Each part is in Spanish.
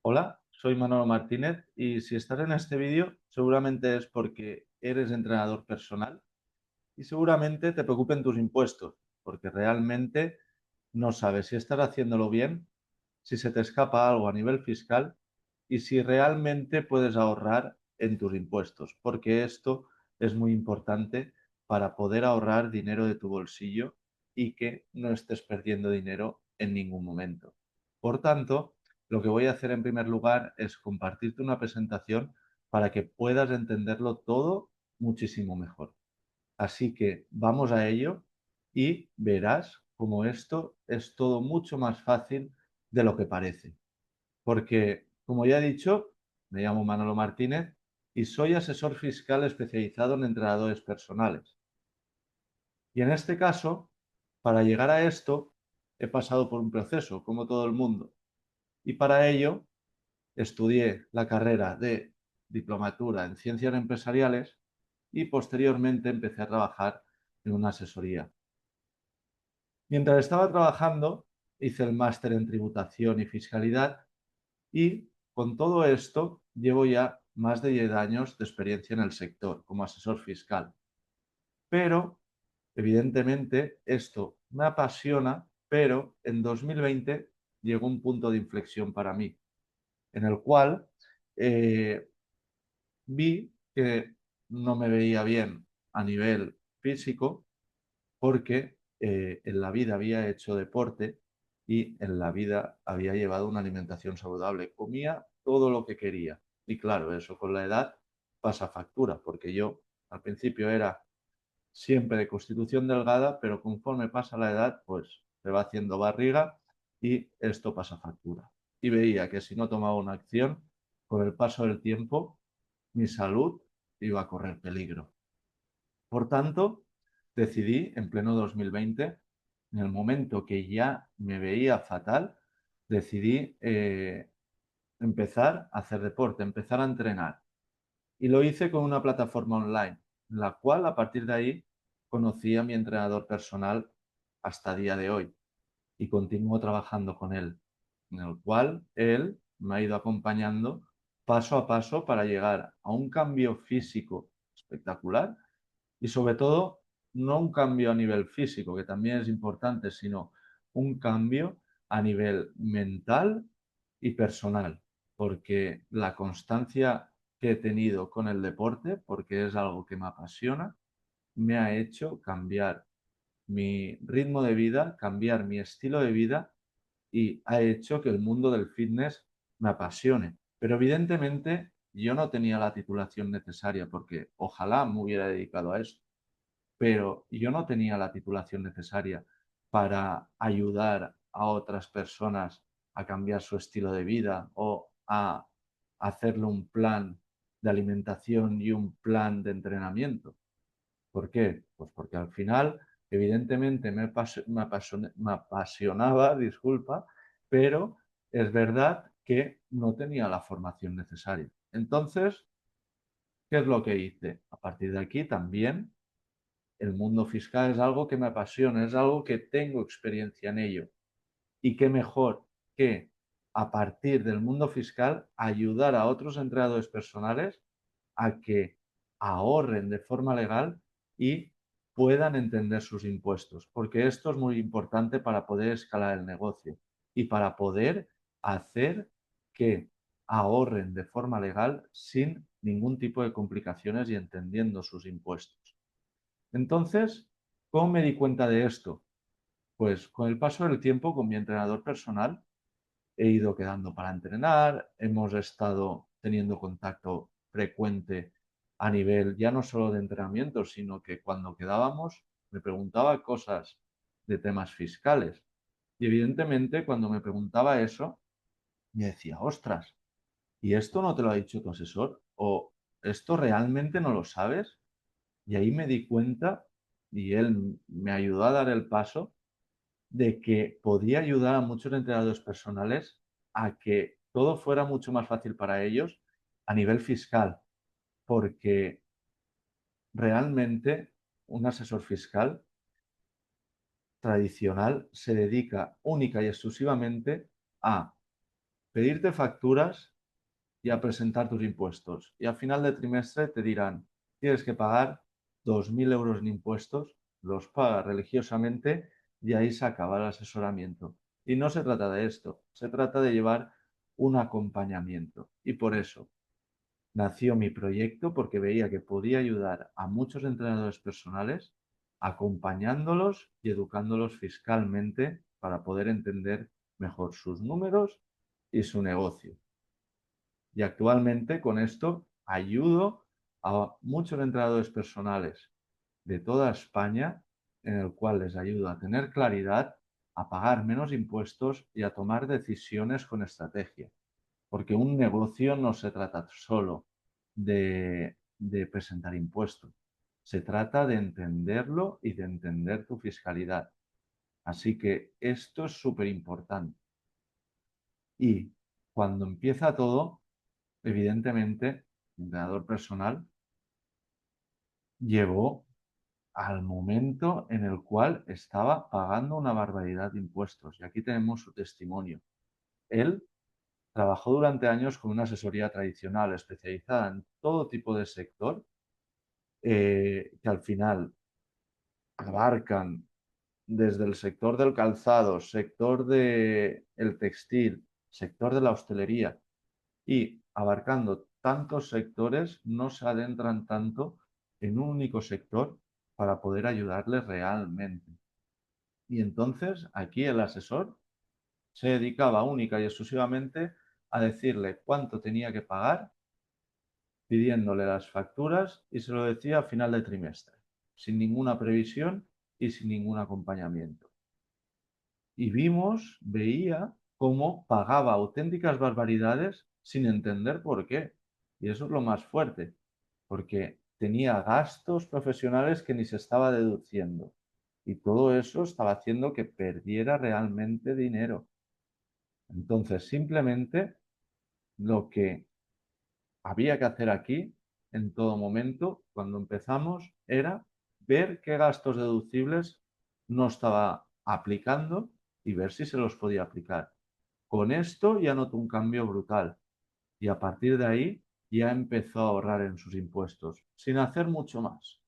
Hola, soy Manolo Martínez y si estás en este vídeo seguramente es porque eres entrenador personal y seguramente te preocupen tus impuestos, porque realmente no sabes si estás haciéndolo bien, si se te escapa algo a nivel fiscal y si realmente puedes ahorrar en tus impuestos, porque esto es muy importante para poder ahorrar dinero de tu bolsillo y que no estés perdiendo dinero en ningún momento. Por tanto, lo que voy a hacer en primer lugar es compartirte una presentación para que puedas entenderlo todo muchísimo mejor. Así que vamos a ello y verás cómo esto es todo mucho más fácil de lo que parece. Porque, como ya he dicho, me llamo Manolo Martínez y soy asesor fiscal especializado en entrenadores personales. Y en este caso, para llegar a esto, he pasado por un proceso, como todo el mundo. Y para ello, estudié la carrera de diplomatura en ciencias empresariales y posteriormente empecé a trabajar en una asesoría. Mientras estaba trabajando, hice el máster en tributación y fiscalidad y con todo esto llevo ya más de 10 años de experiencia en el sector como asesor fiscal. Pero, evidentemente, esto me apasiona, pero en 2020 llegó un punto de inflexión para mí, en el cual eh, vi que no me veía bien a nivel físico porque en la vida había hecho deporte y en la vida había llevado una alimentación saludable. Comía todo lo que quería. Y claro, eso con la edad pasa factura, porque yo al principio era siempre de constitución delgada, pero conforme pasa la edad, pues se va haciendo barriga y esto pasa factura. Y veía que si no tomaba una acción, con el paso del tiempo, mi salud iba a correr peligro. Por tanto, decidí en pleno 2020, en el momento que ya me veía fatal, decidí empezar a hacer deporte, empezar a entrenar. Y lo hice con una plataforma online, en la cual a partir de ahí conocí a mi entrenador personal hasta día de hoy y continúo trabajando con él, en el cual él me ha ido acompañando paso a paso para llegar a un cambio físico espectacular y sobre todo no un cambio a nivel físico, que también es importante, sino un cambio a nivel mental y personal, porque la constancia que he tenido con el deporte, porque es algo que me apasiona, me ha hecho cambiar mi ritmo de vida, cambiar mi estilo de vida y ha hecho que el mundo del fitness me apasione. Pero evidentemente yo no tenía la titulación necesaria porque ojalá me hubiera dedicado a eso, pero yo no tenía la titulación necesaria para ayudar a otras personas a cambiar su estilo de vida o a hacerle un plan de alimentación y un plan de entrenamiento. ¿Por qué? Pues porque al final, evidentemente, me apasionaba, disculpa, pero es verdad que no tenía la formación necesaria. Entonces, ¿qué es lo que hice? A partir de aquí también el mundo fiscal es algo que me apasiona, es algo que tengo experiencia en ello. Y qué mejor que a partir del mundo fiscal ayudar a otros entrenadores personales a que ahorren de forma legal y puedan entender sus impuestos, porque esto es muy importante para poder escalar el negocio y para poder hacer que ahorren de forma legal sin ningún tipo de complicaciones y entendiendo sus impuestos. Entonces, ¿cómo me di cuenta de esto? Pues con el paso del tiempo, con mi entrenador personal, he ido quedando para entrenar, hemos estado teniendo contacto frecuente a nivel ya no solo de entrenamiento, sino que cuando quedábamos me preguntaba cosas de temas fiscales. Y evidentemente cuando me preguntaba eso, me decía, ostras, ¿y esto no te lo ha dicho tu asesor? ¿O esto realmente no lo sabes? Y ahí me di cuenta, y él me ayudó a dar el paso, de que podía ayudar a muchos entrenadores personales a que todo fuera mucho más fácil para ellos a nivel fiscal, porque realmente un asesor fiscal tradicional se dedica única y exclusivamente a pedirte facturas y a presentar tus impuestos. Y al final de trimestre te dirán, tienes que pagar 2.000 euros en impuestos, los pagas religiosamente y ahí se acaba el asesoramiento. Y no se trata de esto, se trata de llevar un acompañamiento. Y por eso nació mi proyecto, porque veía que podía ayudar a muchos entrenadores personales acompañándolos y educándolos fiscalmente para poder entender mejor sus números y su negocio. Y actualmente con esto ayudo a muchos entrenadores personales de toda España, en el cual les ayudo a tener claridad, a pagar menos impuestos y a tomar decisiones con estrategia. Porque un negocio no se trata solo de presentar impuestos, se trata de entenderlo y de entender tu fiscalidad. Así que esto es súper importante. Y cuando empieza todo, evidentemente, el entrenador personal llegó al momento en el cual estaba pagando una barbaridad de impuestos. Y aquí tenemos su testimonio. Él trabajó durante años con una asesoría tradicional especializada en todo tipo de sector, que al final abarcan desde el sector del calzado, sector del textil, sector de la hostelería, y abarcando tantos sectores, no se adentran tanto en un único sector para poder ayudarles realmente. Y entonces aquí el asesor se dedicaba única y exclusivamente a decirle cuánto tenía que pagar, pidiéndole las facturas, y se lo decía a final de trimestre, sin ninguna previsión y sin ningún acompañamiento. Y veía cómo pagaba auténticas barbaridades sin entender por qué. Y eso es lo más fuerte, porque tenía gastos profesionales que ni se estaba deduciendo. Y todo eso estaba haciendo que perdiera realmente dinero. Entonces, simplemente lo que había que hacer aquí, en todo momento, cuando empezamos, era ver qué gastos deducibles no estaba aplicando y ver si se los podía aplicar. Con esto ya notó un cambio brutal y a partir de ahí ya empezó a ahorrar en sus impuestos, sin hacer mucho más,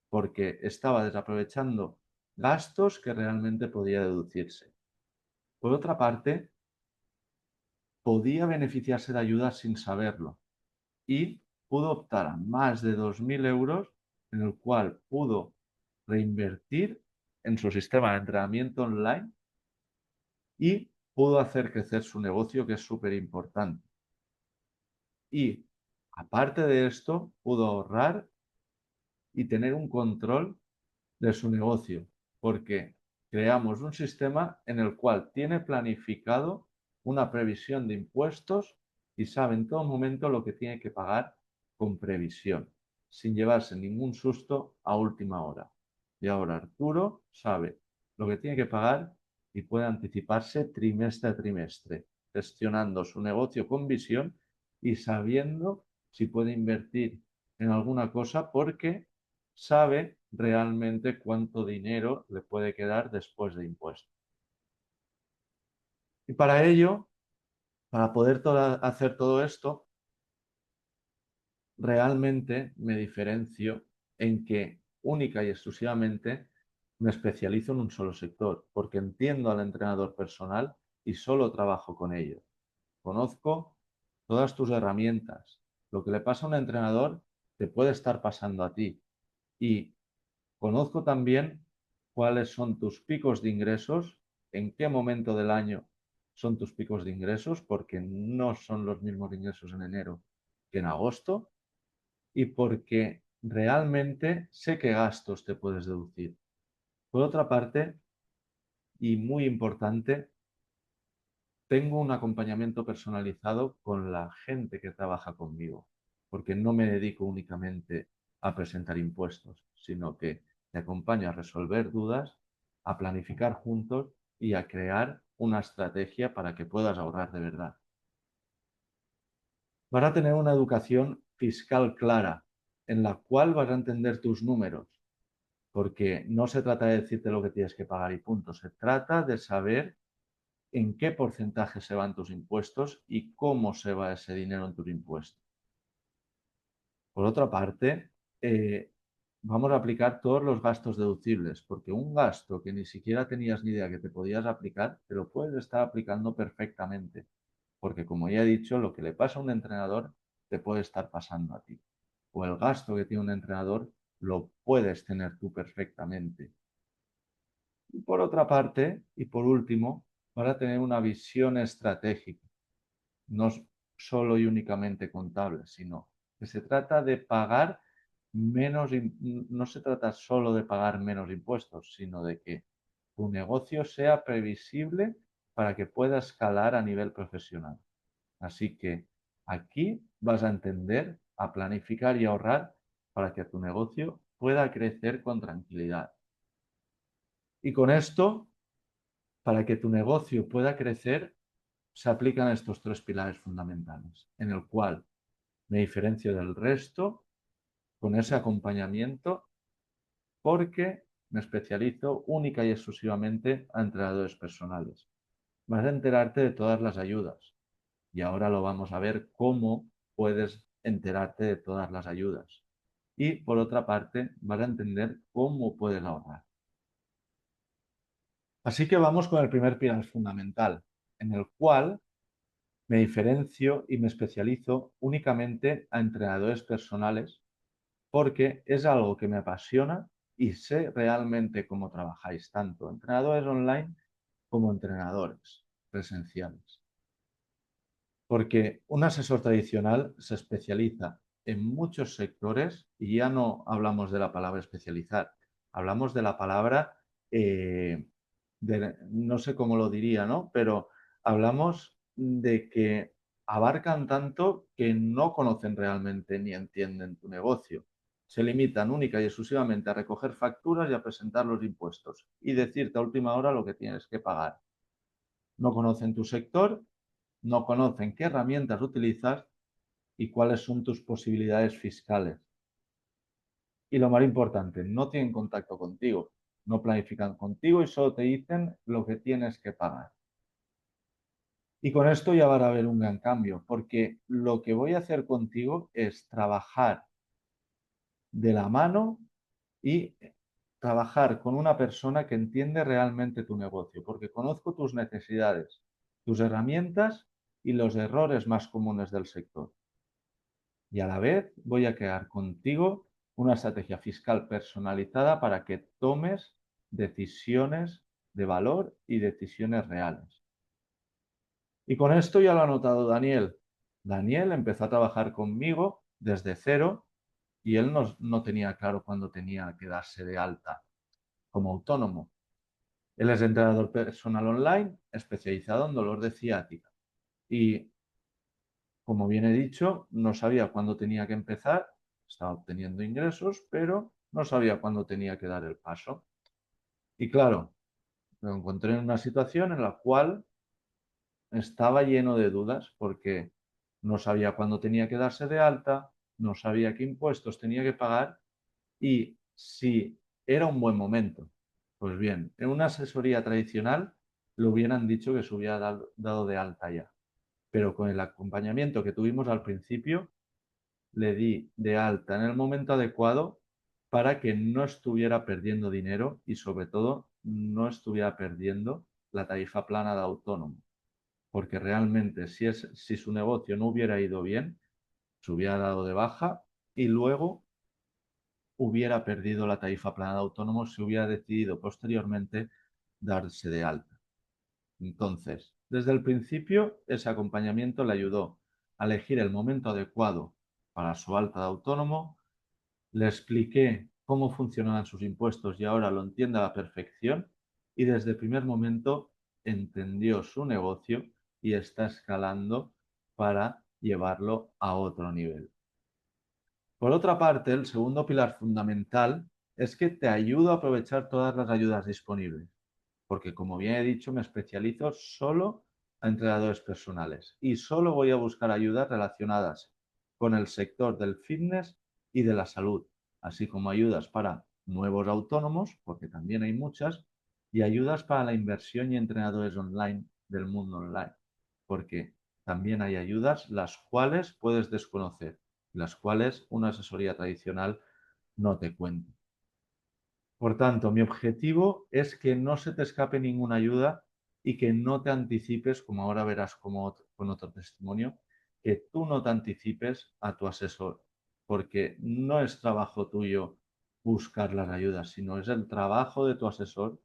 porque estaba desaprovechando gastos que realmente podía deducirse. Por otra parte, podía beneficiarse de ayudas sin saberlo y pudo optar a más de 2.000 euros, en el cual pudo reinvertir en su sistema de entrenamiento online y pudo hacer crecer su negocio, que es súper importante. Y aparte de esto, pudo ahorrar y tener un control de su negocio, porque creamos un sistema en el cual tiene planificado una previsión de impuestos y sabe en todo momento lo que tiene que pagar con previsión, sin llevarse ningún susto a última hora. Y ahora Arturo sabe lo que tiene que pagar y puede anticiparse trimestre a trimestre, gestionando su negocio con visión y sabiendo si puede invertir en alguna cosa porque sabe realmente cuánto dinero le puede quedar después de impuestos. Y para ello, para poder hacer todo esto, realmente me diferencio en que única y exclusivamente me especializo en un solo sector, porque entiendo al entrenador personal y solo trabajo con ellos. Conozco todas tus herramientas. Lo que le pasa a un entrenador te puede estar pasando a ti. Y conozco también cuáles son tus picos de ingresos, en qué momento del año son tus picos de ingresos, porque no son los mismos ingresos en enero que en agosto, y porque realmente sé qué gastos te puedes deducir. Por otra parte, y muy importante, tengo un acompañamiento personalizado con la gente que trabaja conmigo, porque no me dedico únicamente a presentar impuestos, sino que te acompaño a resolver dudas, a planificar juntos y a crear una estrategia para que puedas ahorrar de verdad. Vas a tener una educación fiscal clara, en la cual vas a entender tus números, porque no se trata de decirte lo que tienes que pagar y punto, se trata de saber en qué porcentaje se van tus impuestos y cómo se va ese dinero en tus impuestos. Por otra parte, vamos a aplicar todos los gastos deducibles, porque un gasto que ni siquiera tenías ni idea que te podías aplicar, te lo puedes estar aplicando perfectamente, porque como ya he dicho, lo que le pasa a un entrenador te puede estar pasando a ti, o el gasto que tiene un entrenador lo puedes tener tú perfectamente. Y por otra parte, y por último, vas a tener una visión estratégica, no solo y únicamente contable, sino que se trata de pagar menos, no se trata solo de pagar menos impuestos, sino de que tu negocio sea previsible para que pueda escalar a nivel profesional. Así que aquí vas a entender a planificar y ahorrar para que tu negocio pueda crecer con tranquilidad. Y con esto, para que tu negocio pueda crecer, se aplican estos tres pilares fundamentales, en el cual me diferencio del resto con ese acompañamiento porque me especializo única y exclusivamente a entrenadores personales. Vas a enterarte de todas las ayudas y ahora lo vamos a ver cómo puedes enterarte de todas las ayudas. Y por otra parte, vas a entender cómo puedes ahorrar. Así que vamos con el primer pilar fundamental, en el cual me diferencio y me especializo únicamente a entrenadores personales porque es algo que me apasiona y sé realmente cómo trabajáis, tanto entrenadores online como entrenadores presenciales. Porque un asesor tradicional se especializa en muchos sectores y ya no hablamos de la palabra especializar, hablamos de la palabra, no sé cómo lo diría, ¿no? Pero hablamos de que abarcan tanto que no conocen realmente ni entienden tu negocio. Se limitan única y exclusivamente a recoger facturas y a presentar los impuestos y decirte a última hora lo que tienes que pagar. No conocen tu sector, no conocen qué herramientas utilizas y cuáles son tus posibilidades fiscales. Y lo más importante, no tienen contacto contigo, no planifican contigo y solo te dicen lo que tienes que pagar. Y con esto ya va a haber un gran cambio, porque lo que voy a hacer contigo es trabajar de la mano y trabajar con una persona que entiende realmente tu negocio, porque conozco tus necesidades, tus herramientas y los errores más comunes del sector. Y a la vez voy a crear contigo una estrategia fiscal personalizada para que tomes decisiones de valor y decisiones reales. Y con esto ya lo ha notado Daniel. Daniel empezó a trabajar conmigo desde cero y él no tenía claro cuándo tenía que darse de alta como autónomo. Él es entrenador personal online especializado en dolor de ciática. Y como bien he dicho, no sabía cuándo tenía que empezar, estaba obteniendo ingresos, pero no sabía cuándo tenía que dar el paso. Y claro, me encontré en una situación en la cual estaba lleno de dudas porque no sabía cuándo tenía que darse de alta, no sabía qué impuestos tenía que pagar y si era un buen momento. Pues bien, en una asesoría tradicional le hubieran dicho que se hubiera dado de alta ya, pero con el acompañamiento que tuvimos al principio, le di de alta en el momento adecuado para que no estuviera perdiendo dinero y sobre todo no estuviera perdiendo la tarifa plana de autónomo. Porque realmente si su negocio no hubiera ido bien, se hubiera dado de baja y luego hubiera perdido la tarifa plana de autónomo si hubiera decidido posteriormente darse de alta. Entonces, desde el principio, ese acompañamiento le ayudó a elegir el momento adecuado para su alta de autónomo. Le expliqué cómo funcionaban sus impuestos y ahora lo entiende a la perfección y desde el primer momento entendió su negocio y está escalando para llevarlo a otro nivel. Por otra parte, el segundo pilar fundamental es que te ayudo a aprovechar todas las ayudas disponibles, porque como bien he dicho, me especializo solo a entrenadores personales y solo voy a buscar ayudas relacionadas con el sector del fitness y de la salud, así como ayudas para nuevos autónomos, porque también hay muchas, y ayudas para la inversión y entrenadores online del mundo online, porque también hay ayudas las cuales puedes desconocer, las cuales una asesoría tradicional no te cuenta. Por tanto, mi objetivo es que no se te escape ninguna ayuda y que no te anticipes, como ahora verás con otro testimonio, que tú no te anticipes a tu asesor, porque no es trabajo tuyo buscar las ayudas, sino es el trabajo de tu asesor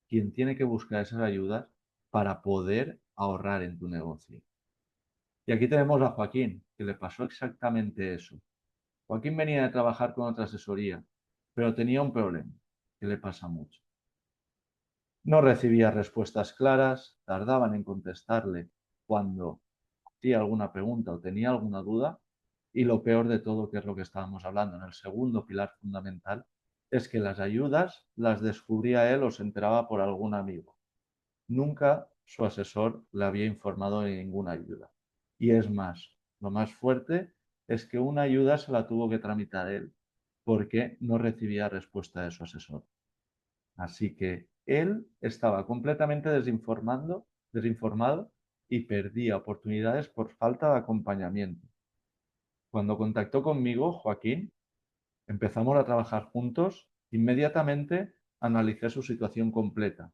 quien tiene que buscar esas ayudas para poder ahorrar en tu negocio. Y aquí tenemos a Joaquín, que le pasó exactamente eso. Joaquín venía de trabajar con otra asesoría, pero tenía un problema, que le pasa mucho. No recibía respuestas claras, tardaban en contestarle cuando hacía alguna pregunta o tenía alguna duda, y lo peor de todo, que es lo que estábamos hablando en el segundo pilar fundamental, es que las ayudas las descubría él o se enteraba por algún amigo. Nunca su asesor le había informado de ninguna ayuda. Y es más, lo más fuerte es que una ayuda se la tuvo que tramitar él porque no recibía respuesta de su asesor. Así que él estaba completamente desinformado y perdía oportunidades por falta de acompañamiento. Cuando contactó conmigo, Joaquín, empezamos a trabajar juntos, inmediatamente analicé su situación completa.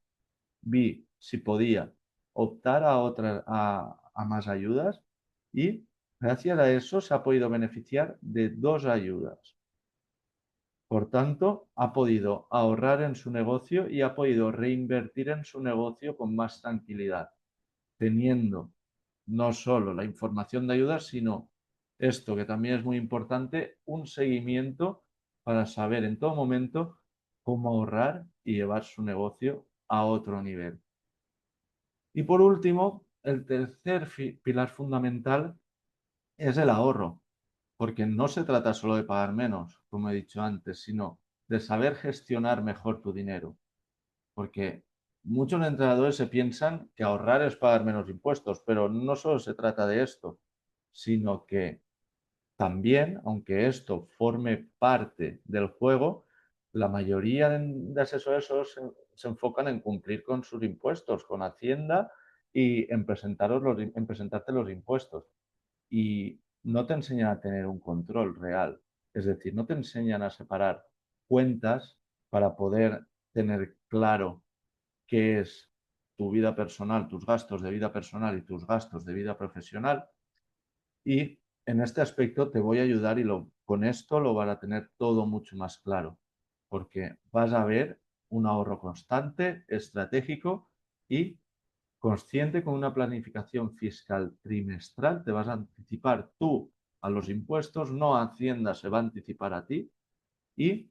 Vi si podía optar a más ayudas y gracias a eso se ha podido beneficiar de 2 ayudas. Por tanto, ha podido ahorrar en su negocio y ha podido reinvertir en su negocio con más tranquilidad, teniendo no solo la información de ayudas, sino esto que también es muy importante, un seguimiento para saber en todo momento cómo ahorrar y llevar su negocio a otro nivel. Y por último, el tercer pilar fundamental es el ahorro, porque no se trata solo de pagar menos, como he dicho antes, sino de saber gestionar mejor tu dinero. Porque muchos entrenadores se piensan que ahorrar es pagar menos impuestos, pero no solo se trata de esto, sino que también, aunque esto forme parte del juego, la mayoría de asesores solo se enfocan en cumplir con sus impuestos, con Hacienda y en presentarte los impuestos. Y no te enseñan a tener un control real. Es decir, no te enseñan a separar cuentas para poder tener claro qué es tu vida personal, tus gastos de vida personal y tus gastos de vida profesional. Y en este aspecto te voy a ayudar y con esto lo van a tener todo mucho más claro, porque vas a ver un ahorro constante, estratégico y consciente. Con una planificación fiscal trimestral te vas a anticipar tú a los impuestos, no Hacienda se va a anticipar a ti, y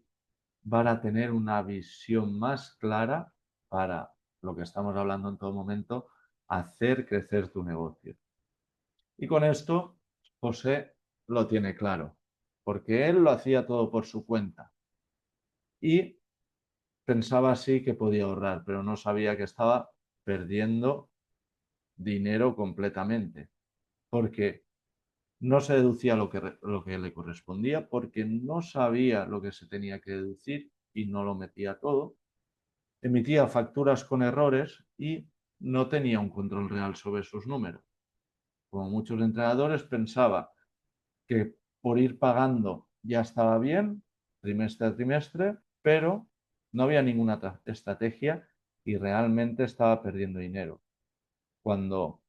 van a tener una visión más clara para lo que estamos hablando en todo momento, hacer crecer tu negocio. Y con esto, José lo tiene claro, porque él lo hacía todo por su cuenta y pensaba así que podía ahorrar, pero no sabía que estaba perdiendo dinero completamente, porque no se deducía lo que le correspondía, porque no sabía lo que se tenía que deducir y no lo metía todo, emitía facturas con errores y no tenía un control real sobre sus números. Como muchos entrenadores, pensaba que por ir pagando ya estaba bien, trimestre a trimestre, pero no había ninguna estrategia y realmente estaba perdiendo dinero. Cuando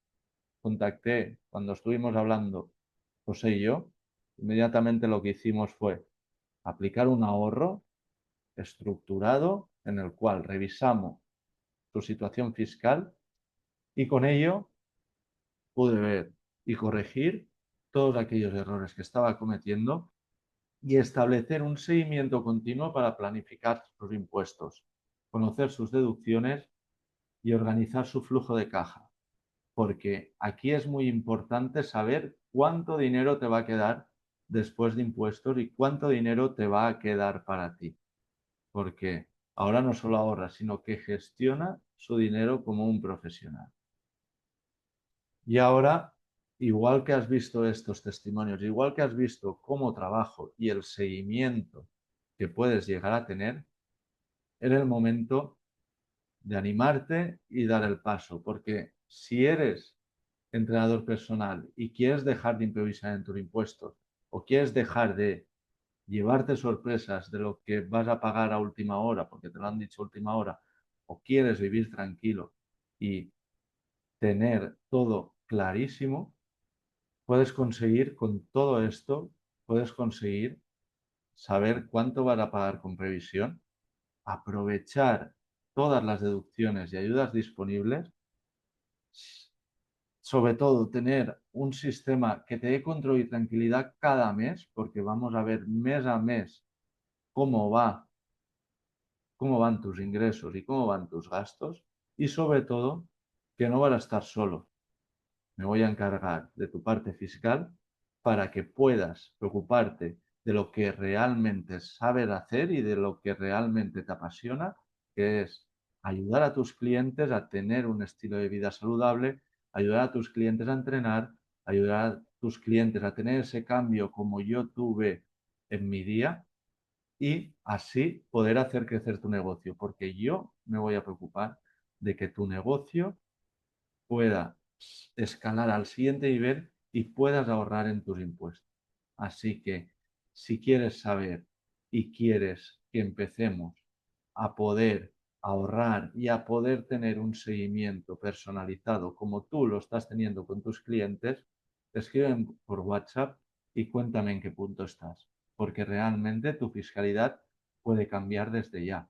cuando estuvimos hablando José y yo, inmediatamente lo que hicimos fue aplicar un ahorro estructurado en el cual revisamos su situación fiscal y con ello pude ver y corregir todos aquellos errores que estaba cometiendo y establecer un seguimiento continuo para planificar sus impuestos, conocer sus deducciones y organizar su flujo de caja. Porque aquí es muy importante saber cuánto dinero te va a quedar después de impuestos y cuánto dinero te va a quedar para ti. Porque ahora no solo ahorra, sino que gestiona su dinero como un profesional. Y ahora, igual que has visto estos testimonios, igual que has visto cómo trabajo y el seguimiento que puedes llegar a tener, era el momento de animarte y dar el paso, porque Si eres entrenador personal y quieres dejar de improvisar en tus impuestos o quieres dejar de llevarte sorpresas de lo que vas a pagar a última hora porque te lo han dicho a última hora, o quieres vivir tranquilo y tener todo clarísimo, puedes conseguir con todo esto, puedes conseguir saber cuánto vas a pagar con previsión, aprovechar todas las deducciones y ayudas disponibles, sobre todo tener un sistema que te dé control y tranquilidad cada mes, porque vamos a ver mes a mes cómo va, cómo van tus ingresos y cómo van tus gastos, y sobre todo que no vas a estar solo. Me voy a encargar de tu parte fiscal para que puedas preocuparte de lo que realmente sabes hacer y de lo que realmente te apasiona, que es ayudar a tus clientes a tener un estilo de vida saludable, ayudar a tus clientes a entrenar, ayudar a tus clientes a tener ese cambio como yo tuve en mi día y así poder hacer crecer tu negocio, porque yo me voy a preocupar de que tu negocio pueda escalar al siguiente nivel y puedas ahorrar en tus impuestos. Así que si quieres saber y quieres que empecemos a poder ahorrar y a poder tener un seguimiento personalizado como tú lo estás teniendo con tus clientes, escriben por WhatsApp y cuéntame en qué punto estás, porque realmente tu fiscalidad puede cambiar desde ya.